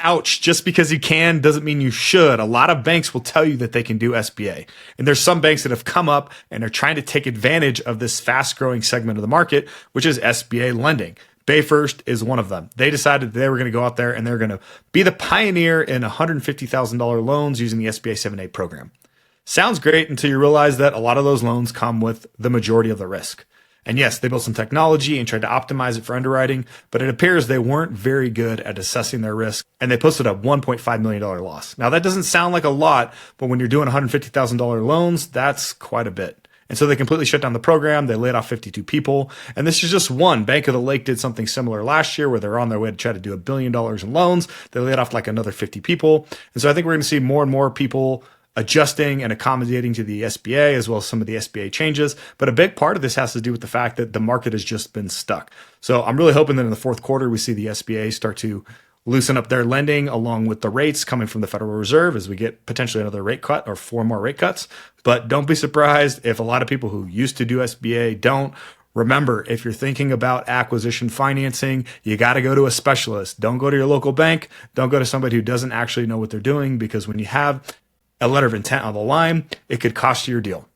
Ouch, just because you can doesn't mean you should. A lot of banks will tell you that they can do SBA. And there's some banks that have come up and are trying to take advantage of this fast growing segment of the market, which is SBA lending. BayFirst is one of them. They decided they were going to go out there and they're going to be the pioneer in $150,000 loans using the SBA 7(a) program. Sounds great until you realize that a lot of those loans come with the majority of the risk. And yes, they built some technology and tried to optimize it for underwriting, but it appears they weren't very good at assessing their risk, and they posted a $1.5 million loss. Now, that doesn't sound like a lot, but when you're doing $150,000 loans, that's quite a bit. And so they completely shut down the program. They laid off 52 people. And this is just one. Bank of the Lake did something similar last year where they're on their way to try to do $1 billion in loans. They laid off like another 50 people. And so I think we're going to see more and more people adjusting and accommodating to the SBA as well as some of the SBA changes. But a big part of this has to do with the fact that the market has just been stuck. So I'm really hoping that in the fourth quarter, we see the SBA start to loosen up their lending along with the rates coming from the Federal Reserve as we get potentially another rate cut or 4 more rate cuts. But don't be surprised if a lot of people who used to do SBA don't. Remember, if you're thinking about acquisition financing, you got to go to a specialist. Don't go to your local bank. Don't go to somebody who doesn't actually know what they're doing, because when you have a letter of intent on the line, it could cost you your deal.